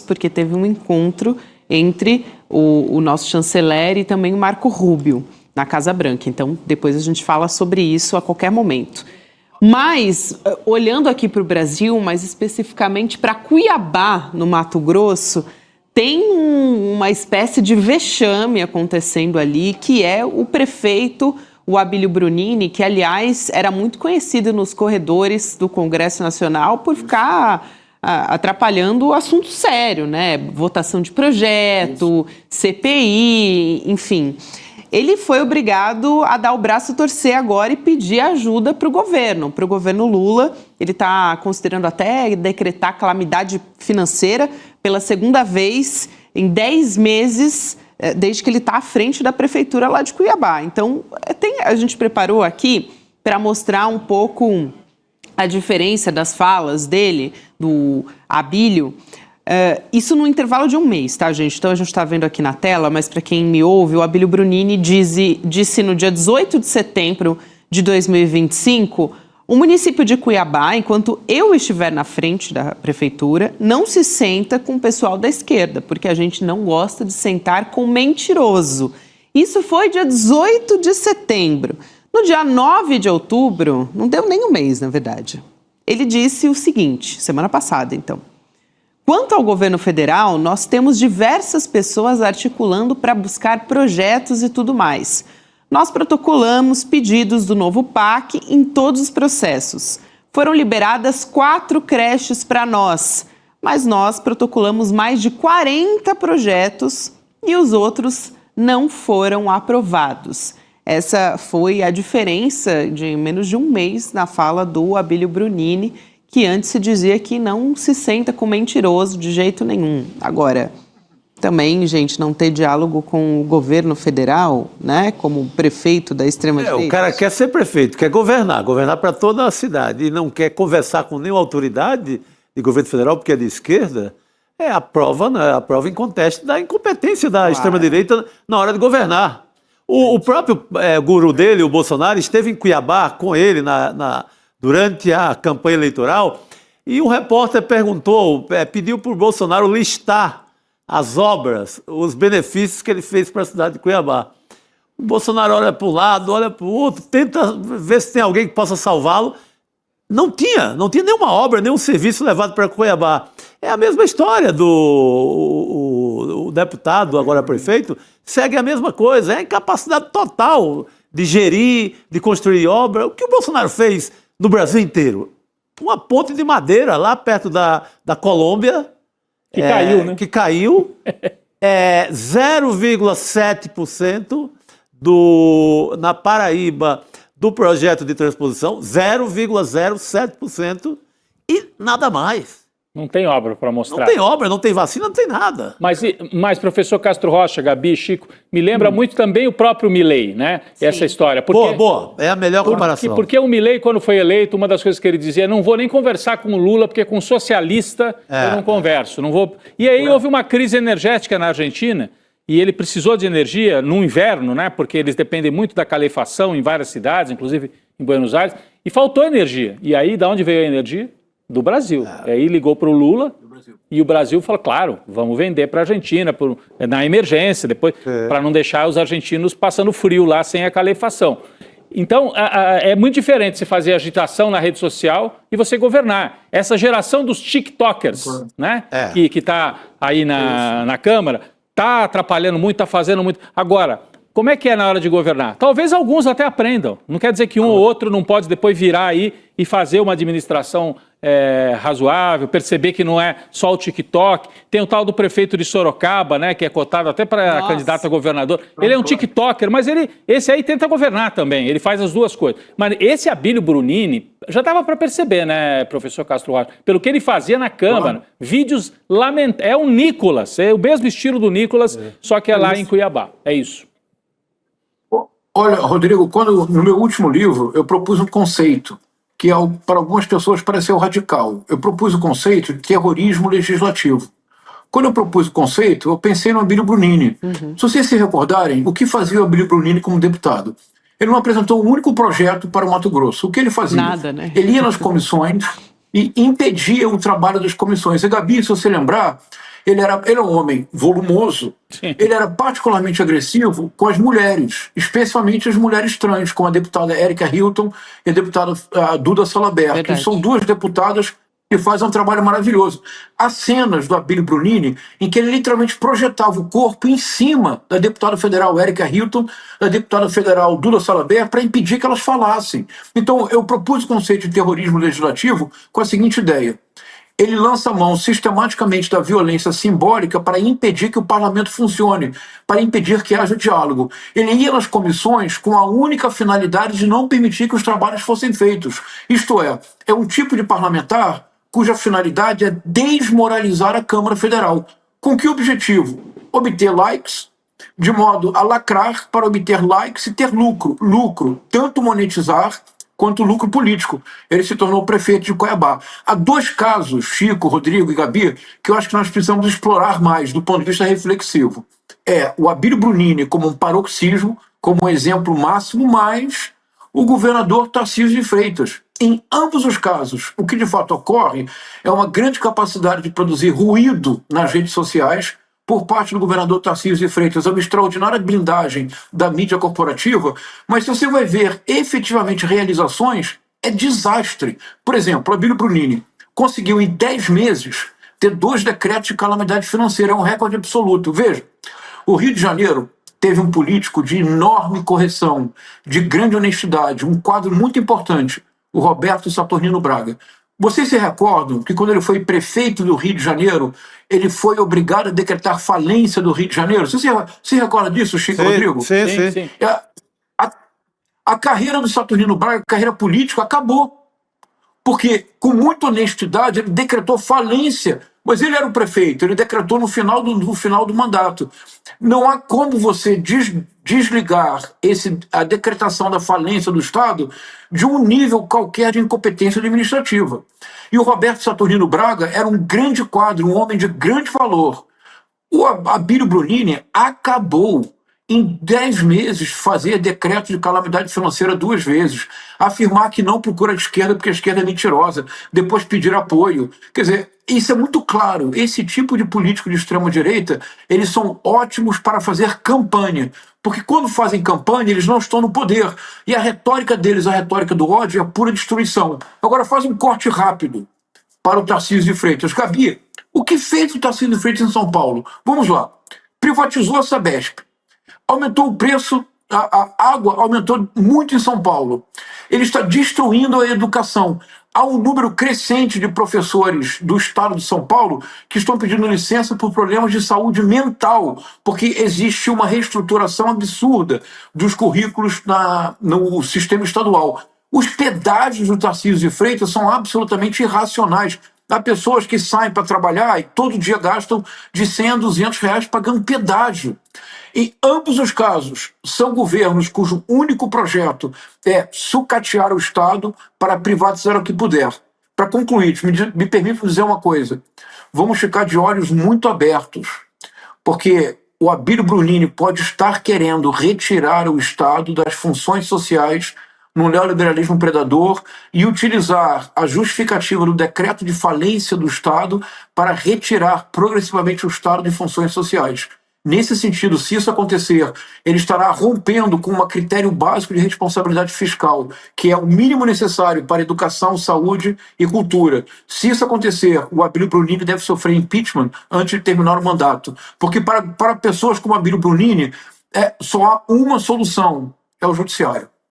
porque teve um encontro entre o nosso chanceler e também o Marco Rubio na Casa Branca. Então, depois a gente fala sobre isso a qualquer momento. Mas, olhando aqui para o Brasil, mais especificamente para Cuiabá, no Mato Grosso, tem uma espécie de vexame acontecendo ali, que é o prefeito, o Abílio Brunini, que, aliás, era muito conhecido nos corredores do Congresso Nacional por ficar atrapalhando o assunto sério, né? Votação de projeto, CPI, enfim. Ele foi obrigado a dar o braço a torcer agora e pedir ajuda para o governo Lula. Ele está considerando até decretar calamidade financeira pela segunda vez em 10 meses, desde que ele está à frente da prefeitura lá de Cuiabá. Então, a gente preparou aqui para mostrar um pouco a diferença das falas dele, do Abílio. Isso no intervalo de um mês, tá, gente? Então a gente está vendo aqui na tela, mas para quem me ouve, o Abílio Brunini disse no dia 18 de setembro de 2025, o município de Cuiabá, enquanto eu estiver na frente da prefeitura, não se senta com o pessoal da esquerda, porque a gente não gosta de sentar com mentiroso. Isso foi dia 18 de setembro. No dia 9 de outubro, não deu nem um mês, na verdade, ele disse o seguinte, semana passada, então: quanto ao governo federal, nós temos diversas pessoas articulando para buscar projetos e tudo mais. Nós protocolamos pedidos do novo PAC em todos os processos. Foram liberadas 4 creches para nós, mas nós protocolamos mais de 40 projetos e os outros não foram aprovados. Essa foi a diferença de menos de um mês na fala do Abílio Brunini, que antes se dizia que não se senta com mentiroso de jeito nenhum. Agora, também, gente, não ter diálogo com o governo federal, né, como prefeito da extrema-direita. O cara quer ser prefeito, quer governar para toda a cidade, e não quer conversar com nenhuma autoridade de governo federal, porque é de esquerda, é a prova, né, a prova inconteste da incompetência da extrema-direita na hora de governar. O próprio guru dele, o Bolsonaro, esteve em Cuiabá com ele durante a campanha eleitoral, e um repórter pediu para o Bolsonaro listar as obras, os benefícios que ele fez para a cidade de Cuiabá. O Bolsonaro olha para um lado, olha para o outro, tenta ver se tem alguém que possa salvá-lo. Não tinha nenhuma obra, nenhum serviço levado para Cuiabá. É a mesma história o deputado, agora prefeito, segue a mesma coisa, é a incapacidade total de gerir, de construir obra. O que o Bolsonaro fez no Brasil inteiro? Uma ponte de madeira lá perto da Colômbia, que caiu, né? Que caiu, 0,7% na Paraíba do projeto de transposição, 0,07% e nada mais. Não tem obra para mostrar. Não tem obra, não tem vacina, não tem nada. Mas professor Castro Rocha, Gabi, Chico, me lembra muito também o próprio Milei, né? Sim. Essa história. Porque, boa, é a melhor comparação. Porque o Milei, quando foi eleito, uma das coisas que ele dizia, não vou nem conversar com o Lula, porque com socialista eu não converso. Não vou... E aí houve uma crise energética na Argentina, e ele precisou de energia no inverno, né? Porque eles dependem muito da calefação em várias cidades, inclusive em Buenos Aires, e faltou energia. E aí, da onde veio a energia? Do Brasil. Aí ligou para o Lula e o Brasil falou, claro, vamos vender para a Argentina na emergência, depois para não deixar os argentinos passando frio lá sem a calefação. Então, é muito diferente você fazer agitação na rede social e você governar. Essa geração dos TikTokers, né, que está aí na Câmara, está atrapalhando muito, está fazendo muito. Agora, como é que é na hora de governar? Talvez alguns até aprendam. Não quer dizer que um ou outro não pode depois virar aí e fazer uma administração razoável, perceber que não é só o TikTok. Tem o tal do prefeito de Sorocaba, né, que é cotado até para candidato a governador. Ele é um TikToker, mas esse aí tenta governar também. Ele faz as duas coisas. Mas esse Abílio Brunini, já dava para perceber, né, professor Castro Rocha, pelo que ele fazia na Câmara, vídeos lamentáveis. É o Nicolas, é o mesmo estilo do Nicolas, só que é lá em Cuiabá. É isso. Olha, Rodrigo, no meu último livro eu propus um conceito que para algumas pessoas pareceu radical. Eu propus o conceito de terrorismo legislativo. Quando eu propus o conceito, eu pensei no Abílio Brunini. Se vocês se recordarem, o que fazia o Abílio Brunini como deputado? Ele não apresentou um único projeto para o Mato Grosso. O que ele fazia? Nada, né? Ele ia nas comissões e impedia o trabalho das comissões. E, Gabi, se você lembrar, Ele era um homem volumoso, Sim. ele era particularmente agressivo com as mulheres, especialmente as mulheres trans, como a deputada Érica Hilton e a deputada Duda Salabert, Verdade. que são duas deputadas que fazem um trabalho maravilhoso. Há cenas do Abílio Brunini em que ele literalmente projetava o corpo em cima da deputada federal Érica Hilton, da deputada federal Duda Salabert, para impedir que elas falassem. Então, eu propus o conceito de terrorismo legislativo com a seguinte ideia. Ele lança mão sistematicamente da violência simbólica para impedir que o parlamento funcione, para impedir que haja diálogo. Ele ia nas comissões com a única finalidade de não permitir que os trabalhos fossem feitos. Isto é um tipo de parlamentar cuja finalidade é desmoralizar a Câmara Federal. Com que objetivo? Obter likes, de modo a lacrar para obter likes e ter lucro. Lucro, tanto monetizar quanto lucro político. Ele se tornou prefeito de Cuiabá. Há dois casos, Chico, Rodrigo e Gabi, que eu acho que nós precisamos explorar mais do ponto de vista reflexivo. É o Abílio Brunini como um paroxismo, como um exemplo máximo, mas o governador Tarcísio de Freitas. Em ambos os casos, o que de fato ocorre é uma grande capacidade de produzir ruído nas redes sociais por parte do governador Tarcísio de Freitas, é uma extraordinária blindagem da mídia corporativa, mas se você vai ver efetivamente realizações, é desastre. Por exemplo, Abílio Brunini conseguiu em 10 meses ter 2 decretos de calamidade financeira, é um recorde absoluto. Veja, o Rio de Janeiro teve um político de enorme correção, de grande honestidade, um quadro muito importante, o Roberto Saturnino Braga. Vocês se recordam que quando ele foi prefeito do Rio de Janeiro, ele foi obrigado a decretar falência do Rio de Janeiro? Você se recorda disso, Chico, Rodrigo? Sim. A carreira do Saturnino Braga, a carreira política, acabou. Porque, com muita honestidade, ele decretou falência. Mas ele era o prefeito, ele decretou no final do mandato. Não há como você desligar a decretação da falência do Estado de um nível qualquer de incompetência administrativa. E o Roberto Saturnino Braga era um grande quadro, um homem de grande valor. O Abílio Brunini acabou em 10 meses fazer decreto de calamidade financeira 2 vezes, afirmar que não procura a esquerda porque a esquerda é mentirosa, depois pedir apoio. Quer dizer, isso é muito claro. Esse tipo de político de extrema-direita, eles são ótimos para fazer campanha, porque quando fazem campanha, eles não estão no poder. E a retórica deles, a retórica do ódio, é pura destruição. Agora faz um corte rápido para o Tarcísio de Freitas. Gabi, o que fez o Tarcísio de Freitas em São Paulo? Vamos lá. Privatizou a Sabesp. Aumentou o preço, a água aumentou muito em São Paulo. Ele está destruindo a educação. Há um número crescente de professores do estado de São Paulo que estão pedindo licença por problemas de saúde mental, porque existe uma reestruturação absurda dos currículos no sistema estadual. Os pedágios do Tarcísio de Freitas são absolutamente irracionais. Há pessoas que saem para trabalhar e todo dia gastam de 100 a 200 reais pagando pedágio. Em ambos os casos, são governos cujo único projeto é sucatear o Estado para privatizar o que puder. Para concluir, me permito dizer uma coisa. Vamos ficar de olhos muito abertos, porque o Abílio Brunini pode estar querendo retirar o Estado das funções sociais no neoliberalismo predador e utilizar a justificativa do decreto de falência do Estado para retirar progressivamente o Estado de funções sociais. Nesse sentido, se isso acontecer, ele estará rompendo com um critério básico de responsabilidade fiscal, que é o mínimo necessário para educação, saúde e cultura. Se isso acontecer, o Abílio Brunini deve sofrer impeachment antes de terminar o mandato. Porque para pessoas como Abílio Brunini, só há uma solução, é o judiciário.